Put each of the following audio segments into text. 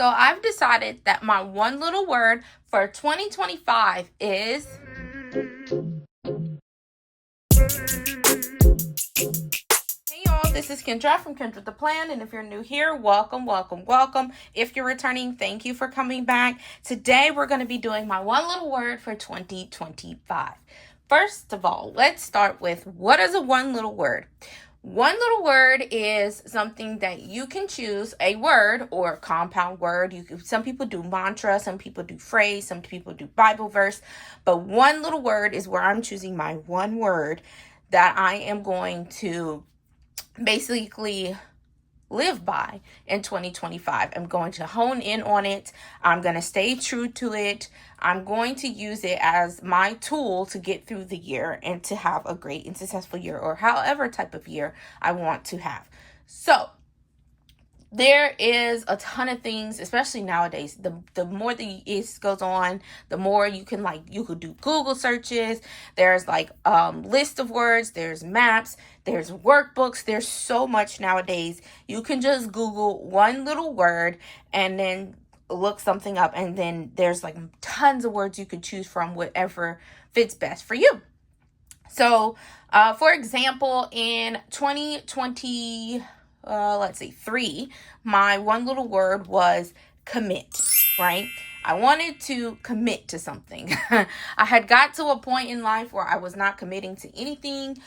So I've decided that my one little word for 2025 is... Hey y'all, this is Kendra from Kendra the Plan, and if you're new here, welcome. If you're returning, thank you for coming back. Today we're going to be doing my one little word for 2025. First of all, let's start with, what is a one little word? One little word is something that you can choose, a word or a compound word. Some people do mantra, some people do phrase, some people do Bible verse, but one little word is where I'm choosing my one word that I am going to basically live by in 2025. I'm going to hone in on it. I'm going to stay true to it. I'm going to use it as my tool to get through the year and to have a great and successful year, or however type of year I want to have. So there is a ton of things, especially nowadays. The more the year goes on, the more you could do Google searches. There's list of words, there's maps, there's workbooks. There's so much nowadays. You can just Google one little word and then look something up, and then there's tons of words you could choose from, whatever fits best for you. So for example, in 2023, my one little word was commit, right? I wanted to commit to something. I had got to a point in life where I was not committing to anything.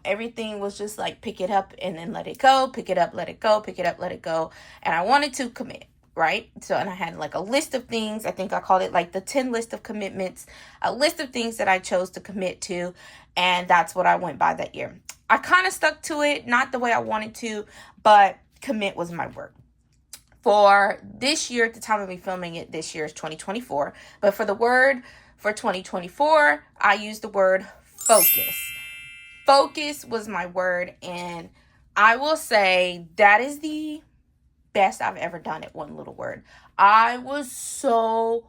Everything was just pick it up and then let it go, pick it up, let it go, pick it up, let it go. And I wanted to commit, right? So, and I had a list of things. I think I called it the 10 list of commitments, a list of things that I chose to commit to. And that's what I went by that year. I kind of stuck to it, not the way I wanted to, but commit was my word. For this year, at the time of me filming it, this year is 2024. But for the word for 2024, I used the word focus. Focus was my word. And I will say that is the best I've ever done at one little word. I was so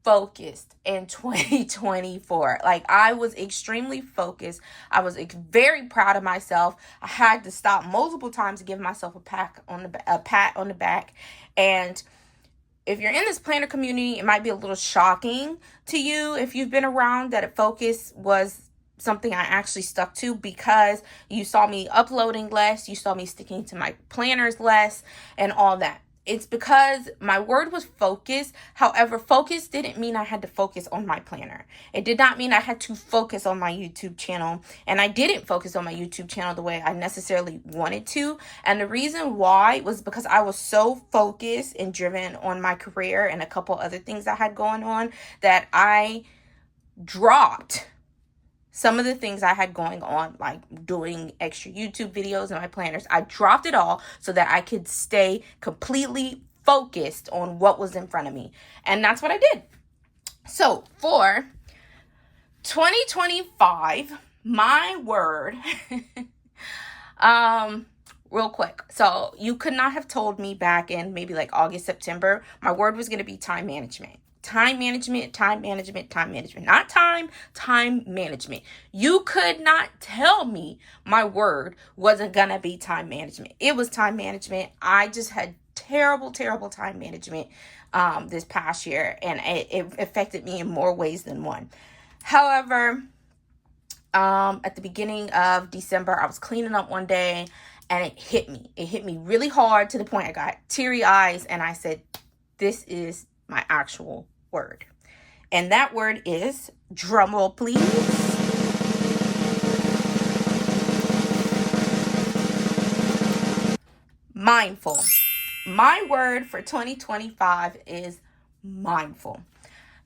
focused in 2024. I was extremely focused. I was very proud of myself. I had to stop multiple times to give myself a pat on the back. And if you're in this planner community, it might be a little shocking to you if you've been around that a focus was something I actually stuck to, because you saw me uploading less, you saw me sticking to my planners less, and all that. It's because my word was focus. However, focus didn't mean I had to focus on my planner. It did not mean I had to focus on my YouTube channel. And I didn't focus on my YouTube channel the way I necessarily wanted to. And the reason why was because I was so focused and driven on my career and a couple other things I had going on that I dropped some of the things I had going on, like doing extra YouTube videos and my planners. I dropped it all so that I could stay completely focused on what was in front of me. And that's what I did. So for 2025, my word, real quick. So you could not have told me back in maybe August, September, my word was going to be time management. Time management. Not time management. You could not tell me my word wasn't going to be time management. It was time management. I just had terrible time management this past year, and it affected me in more ways than one. However, at the beginning of December, I was cleaning up one day and it hit me. It hit me really hard to the point I got teary eyes, and I said, this is my actual word. And that word is, drumroll please, mindful. My word for 2025 is mindful.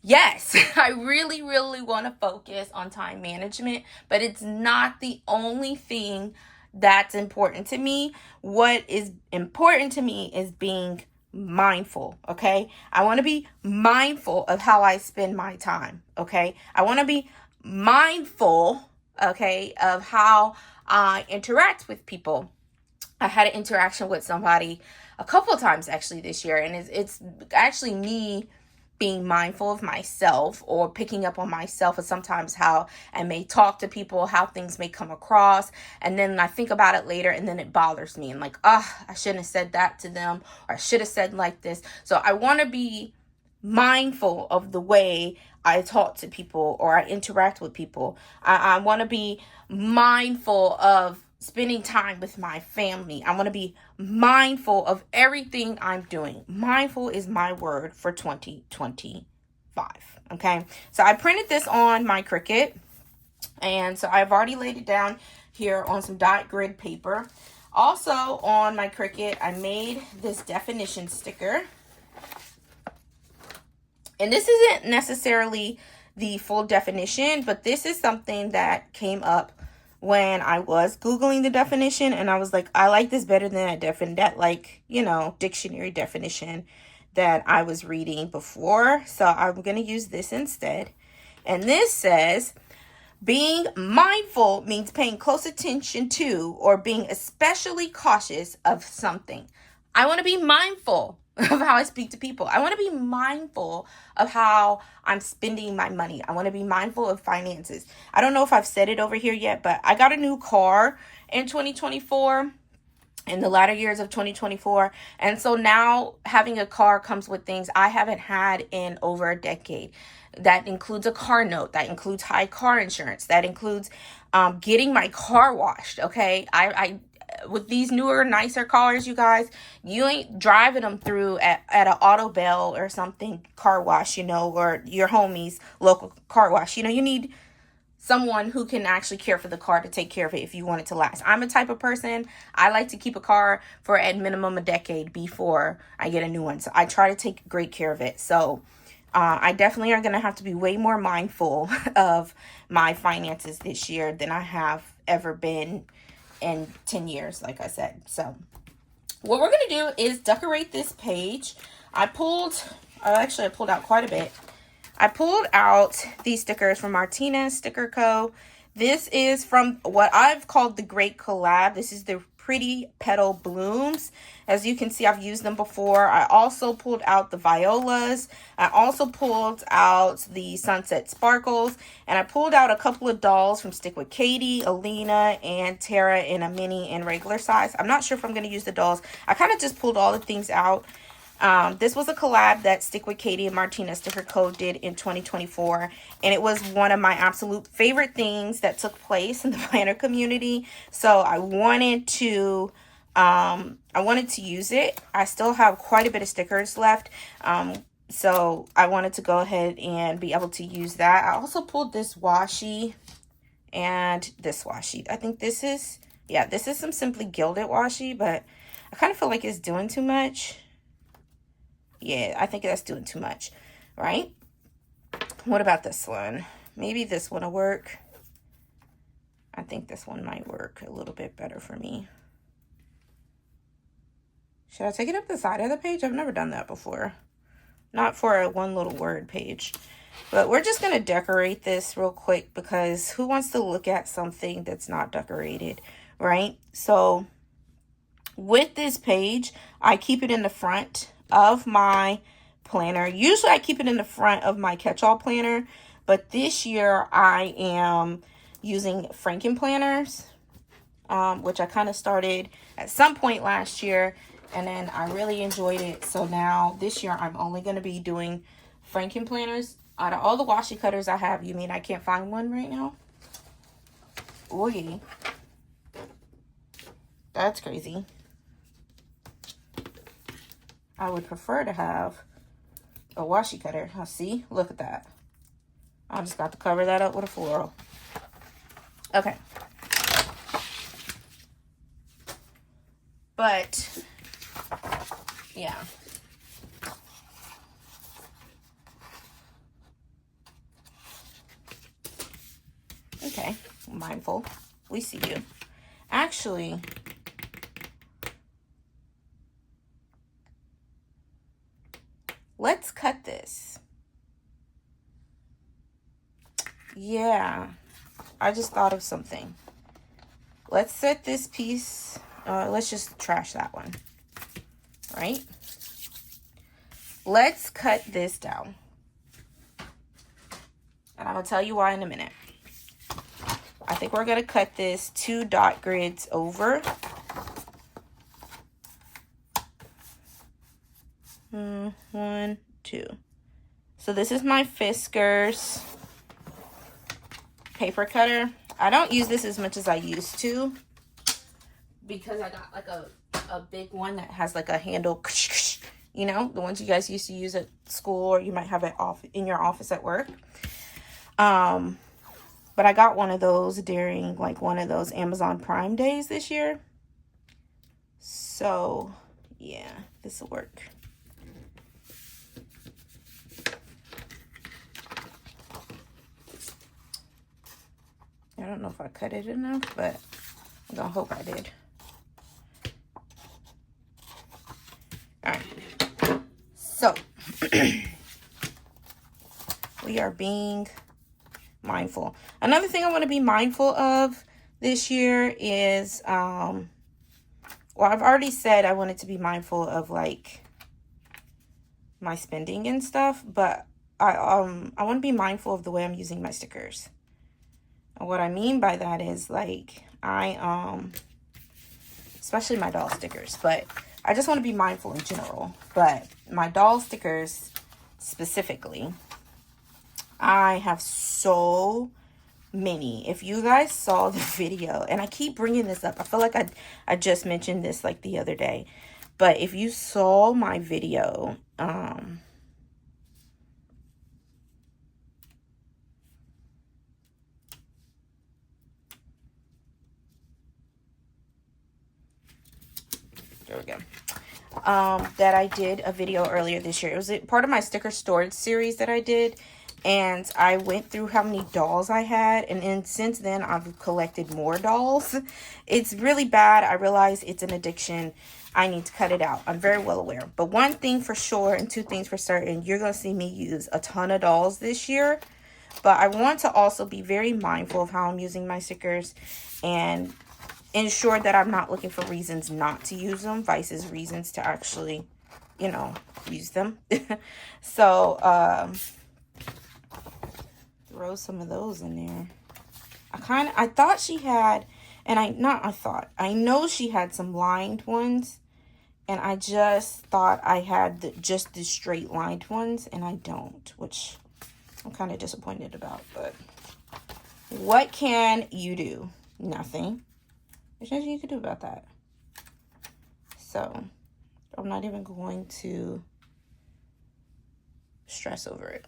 Yes, I really want to focus on time management, but it's not the only thing that's important to me. What is important to me is being mindful, okay? I want to be mindful of how I spend my time, okay? I want to be mindful, okay, of how I interact with people. I had an interaction with somebody a couple of times actually this year, and it's actually me being mindful of myself, or picking up on myself and sometimes how I may talk to people, how things may come across. And then I think about it later and then it bothers me. And like, I shouldn't have said that to them, or I should have said like this. So I want to be mindful of the way I talk to people or I interact with people. I want to be mindful of spending time with my family. I want to be mindful of everything I'm doing. Mindful is my word for 2025. Okay. So I printed this on my Cricut. And so I've already laid it down here on some dot grid paper. Also on my Cricut, I made this definition sticker. And this isn't necessarily the full definition, but this is something that came up when I was Googling the definition, and I was like, I like this better than that dictionary definition that I was reading before. So I'm going to use this instead. And this says, being mindful means paying close attention to or being especially cautious of something. I want to be mindful of how I speak to people. I want to be mindful of how I'm spending my money. I want to be mindful of finances. I don't know if I've said it over here yet, but I got a new car in 2024, in the latter years of 2024. And so now having a car comes with things I haven't had in over a decade. That includes a car note. That includes high car insurance. That includes getting my car washed. Okay. I with these newer, nicer cars, you guys, you ain't driving them through at an Auto Bell or something car wash, or your homie's local car wash. You need someone who can actually care for the car to take care of it if you want it to last. I'm a type of person, I like to keep a car for at minimum a decade before I get a new one. So I try to take great care of it. So I definitely are going to have to be way more mindful of my finances this year than I have ever been in 10 years, like I said. So what we're going to do is decorate this page. I pulled out quite a bit. I pulled out these stickers from Martinez Sticker Co. This is from what I've called the Great Collab. This is the Pretty Petal Blooms. As you can see, I've used them before. I also pulled out the Violas. I also pulled out the Sunset Sparkles. And I pulled out a couple of dolls from Stick with Katie, Alina, and Tara in a mini and regular size. I'm not sure if I'm going to use the dolls. I kind of just pulled all the things out. This was a collab that Stick with Katie and Martina Sticker Co. did in 2024. And it was one of my absolute favorite things that took place in the planner community. So I wanted to use it. I still have quite a bit of stickers left. So I wanted to go ahead and be able to use that. I also pulled this washi and this washi. I think this is some Simply Gilded washi, but I kind of feel like it's doing too much. Yeah, I think that's doing too much, right? What about this one? Maybe this one will work. I think this one might work a little bit better for me. Should I take it up the side of the page? I've never done that before. Not for a one little word page. But we're just going to decorate this real quick because who wants to look at something that's not decorated, right? So with this page, I keep it in the front of my planner. Usually I keep it in the front of my catch-all planner, but this year I am using Franken planners, which I kind of started at some point last year, and then I really enjoyed it. So now this year I'm only going to be doing Franken planners. Out of all the washi cutters I have, you mean I can't find one right now? Oh yeah, that's crazy. I would prefer to have a washi cutter. Now see, look at that. I just got to cover that up with a floral. Okay. But, yeah. Okay, mindful. We see you. Actually, let's cut this. Yeah, I just thought of something. Let's set this piece, let's just trash that one, right? Let's cut this down. And I'm going to tell you why in a minute. I think we're going to cut this 2 dot grids over. One, two. So this is my Fiskars paper cutter. I don't use this as much as I used to because I got like a big one that has like a handle, you know, the ones you guys used to use at school, or you might have it off in your office at work. But I got one of those during like one of those Amazon Prime days this year. So yeah, this will work. I don't know if I cut it enough, but I'm gonna hope I did. All right, so we are being mindful. Another thing I want to be mindful of this year is, well, I've already said I wanted to be mindful of like my spending and stuff, but I want to be mindful of the way I'm using my stickers. And what I mean by that is like especially my doll stickers, but I just want to be mindful in general. But my doll stickers specifically, I have so many. If you guys saw the video, and I keep bringing this up, I feel like I just mentioned this like the other day, but if you saw my video, there we go. That I did a video earlier this year. It was part of my sticker storage series that I did. And I went through how many dolls I had. And then since then, I've collected more dolls. It's really bad. I realize it's an addiction. I need to cut it out. I'm very well aware. But one thing for sure and two things for certain, you're going to see me use a ton of dolls this year. But I want to also be very mindful of how I'm using my stickers and ensure that I'm not looking for reasons not to use them versus reasons to actually, you know, use them. So, throw some of those in there. I thought she had, and I know she had some lined ones, and I just thought I had just the straight lined ones, and I don't, which I'm kind of disappointed about. But what can you do? Nothing. There's nothing you can do about that. So I'm not even going to stress over it.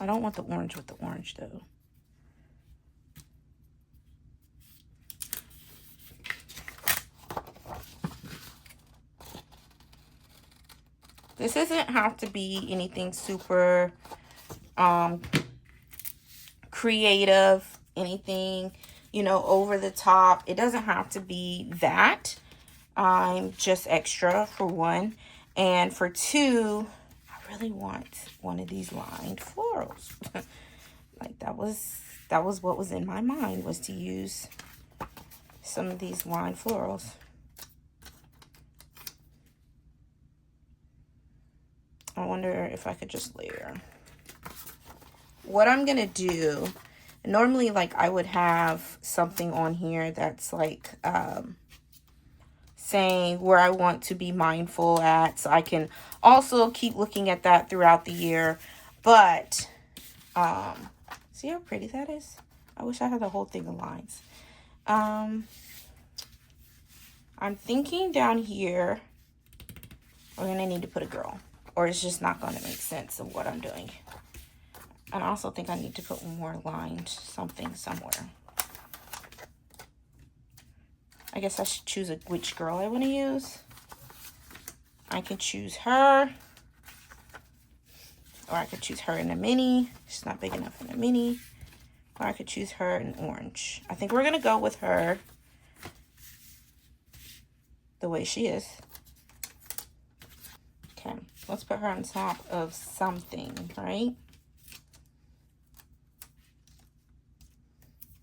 I don't want the orange with the orange though. This doesn't have to be anything super creative, anything, you know, over the top. It doesn't have to be that. I'm just extra for one. And for two, I really want one of these lined florals. Like that was what was in my mind, was to use some of these lined florals. I wonder if I could just layer. What I'm gonna do, normally like I would have something on here that's like saying where I want to be mindful at, so I can also keep looking at that throughout the year. But see how pretty that is? I wish I had the whole thing of lines. I'm thinking down here we're gonna need to put a girl, or it's just not gonna make sense of what I'm doing. And I also think I need to put one more lined something somewhere. I guess I should choose which girl I want to use. I can choose her. Or I could choose her in a mini. She's not big enough in a mini. Or I could choose her in orange. I think we're going to go with her the way she is. Okay, let's put her on top of something, right?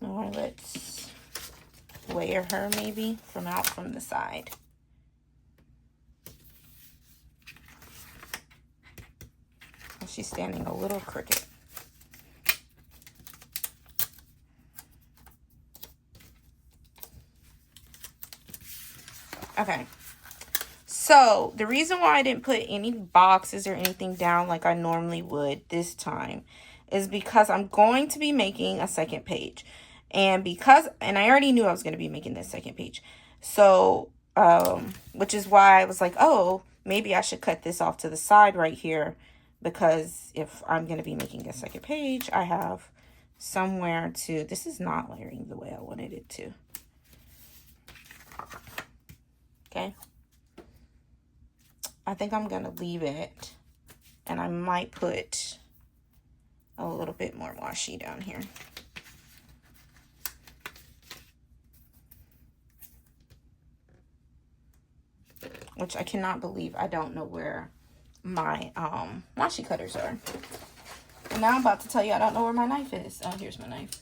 Or let's layer her maybe out from the side. She's standing a little crooked. Okay. So the reason why I didn't put any boxes or anything down like I normally would this time is because I'm going to be making a second page. And I already knew I was going to be making this second page. So, which is why I was like, oh, maybe I should cut this off to the side right here. Because if I'm going to be making a second page, I have somewhere to, this is not layering the way I wanted it to. Okay. I think I'm going to leave it, and I might put a little bit more washi down here. Which I cannot believe I don't know where my washi cutters are. And now I'm about to tell you I don't know where my knife is. Oh, here's my knife.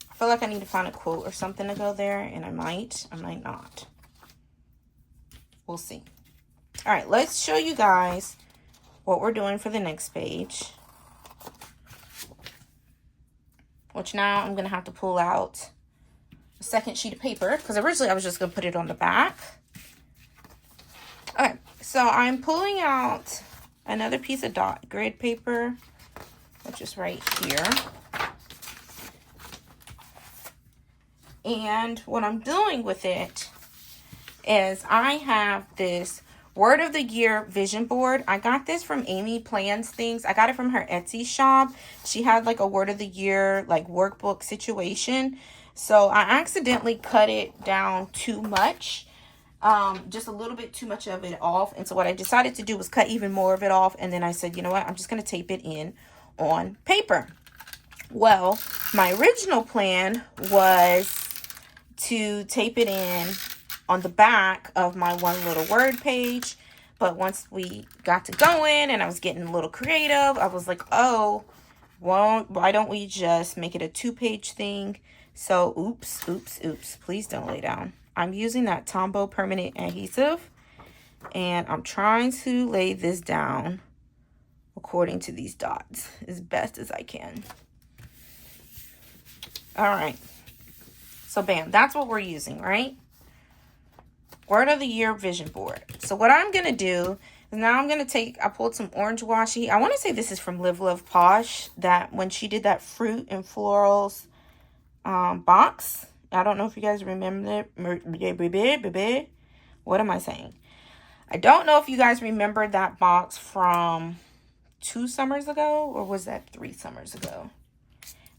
I feel like I need to find a quote or something to go there, and I might not. We'll see. All right, let's show you guys what we're doing for the next page. Which now I'm going to have to pull out a second sheet of paper, because originally I was just going to put it on the back. Okay, so I'm pulling out another piece of dot grid paper, which is right here. And what I'm doing with it is I have this Word of the Year vision board. I got this from Amy Plans Things. I got it from her Etsy shop. She had like a Word of the Year like workbook situation. So I accidentally cut it down too much. Just a little bit too much of it off. And so what I decided to do was cut even more of it off. And then I said, you know what? I'm just going to tape it in on paper. Well, my original plan was to tape it in on the back of my one little word page. But once we got to going and I was getting a little creative, I was like, oh, well, why don't we just make it a 2-page thing? So, oops, please don't lay down. I'm using that Tombow permanent adhesive, and I'm trying to lay this down according to these dots as best as I can. All right. So, bam, that's what we're using, right? Word of the Year vision board. So, what I'm going to do is now I'm going to I pulled some orange washi. I want to say this is from Live Love Posh, that when she did that fruit and florals box. I don't know if you guys remember it. What am I saying? I don't know if you guys remember that box from 2 summers ago, or was that 3 summers ago?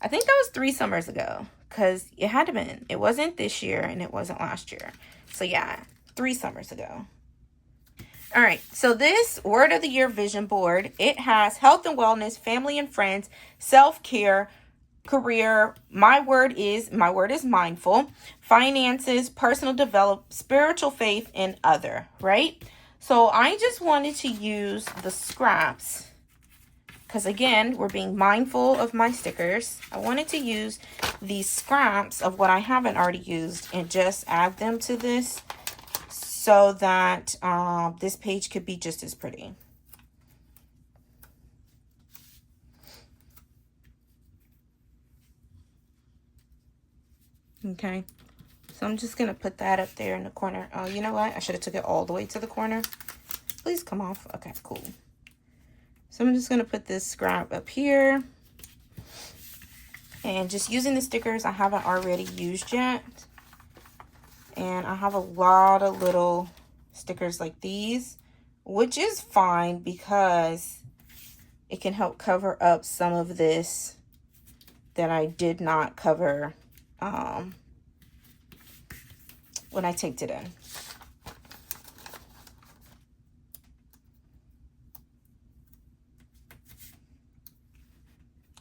I think that was 3 summers ago, because it had to been. It wasn't this year and it wasn't last year. So yeah, 3 summers ago. All right, so this Word of the Year vision board, it has health and wellness, family and friends, self-care, career, my word is mindful, finances, personal development, spiritual faith, and other, right? So I just wanted to use the scraps, because again, we're being mindful of my stickers. I wanted to use these scraps of what I haven't already used and just add them to this so that this page could be just as pretty. Okay, so I'm just going to put that up there in the corner. Oh, you know what? I should have took it all the way to the corner. Please come off. Okay, cool. So I'm just going to put this scrap up here. And just using the stickers I haven't already used yet. And I have a lot of little stickers like these, which is fine because it can help cover up some of this that I did not cover when I taped it in.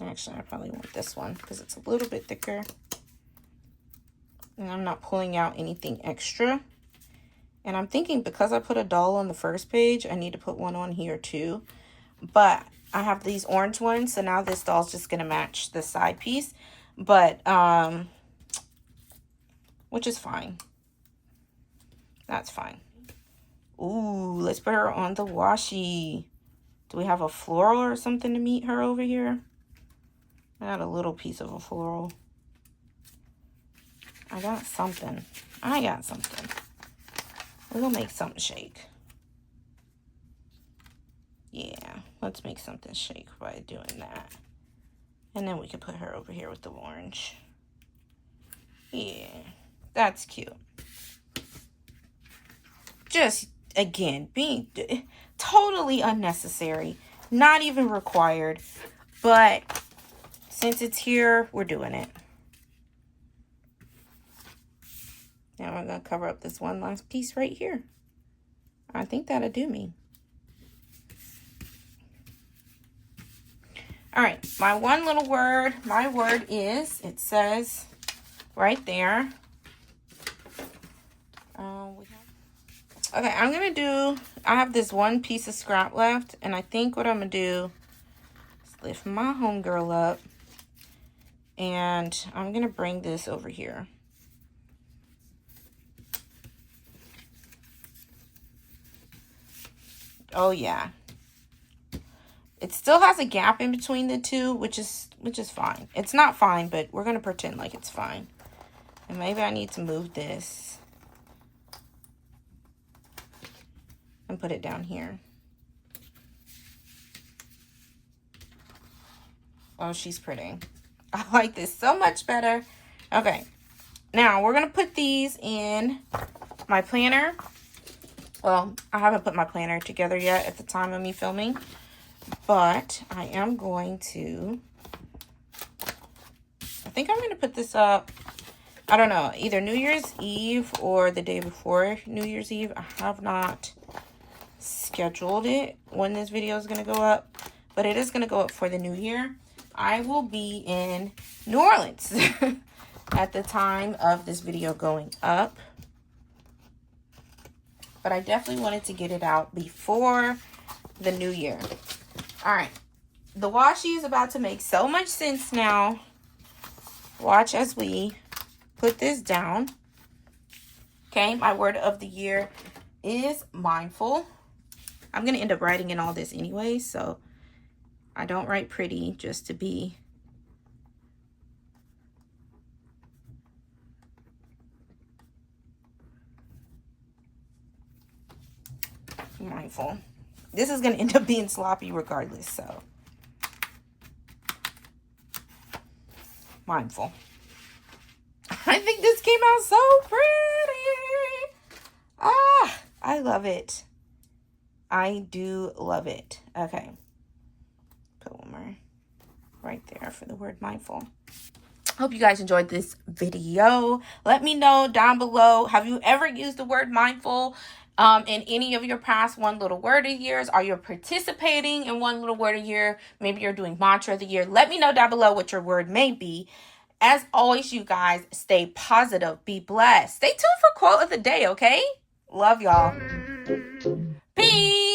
Actually, I probably want this one because it's a little bit thicker. And I'm not pulling out anything extra. And I'm thinking because I put a doll on the first page, I need to put one on here too. But I have these orange ones, so now this doll's just going to match the side piece. But, which is fine. That's fine. Ooh, let's put her on the washi. Do we have a floral or something to meet her over here? I got a little piece of a floral. I got something. We're gonna make something shake. Yeah, let's make something shake by doing that. And then we can put her over here with the orange. Yeah, that's cute. Just, again, being totally unnecessary. Not even required. But since it's here, we're doing it. Now we're going to cover up this one last piece right here. I think that'll do me. All right, my one little word, my word is, it says right there. Okay, I'm going to do, I have this one piece of scrap left, and I think what I'm going to do is lift my homegirl up, and I'm going to bring this over here. Oh, yeah. It still has a gap in between the two, which is fine. It's not fine, but we're going to pretend like it's fine. And maybe I need to move this and put it down here. Oh, she's pretty. I like this so much better. Okay. Now, we're going to put these in my planner. Well, I haven't put my planner together yet at the time of me filming. But I am going to, I think I'm going to put this up, I don't know, either New Year's Eve or the day before New Year's Eve. I have not scheduled it when this video is going to go up, but it is going to go up for the new year. I will be in New Orleans at the time of this video going up. But I definitely wanted to get it out before the new year. All right. The washi is about to make so much sense now. Watch as we put this down. Okay, my word of the year is mindful. I'm going to end up writing in all this anyway, so I don't write pretty just to be mindful. This is going to end up being sloppy regardless, so mindful. I think this came out so pretty. Ah, I love it. I do love it. Okay. Put one more right there for the word mindful. Hope you guys enjoyed this video. Let me know down below. Have you ever used the word mindful in any of your past one little word a years? Are you participating in one little word a year? Maybe you're doing mantra of the year. Let me know down below what your word may be. As always, you guys, stay positive, be blessed. Stay tuned for quote of the day, okay? Love y'all. Peace.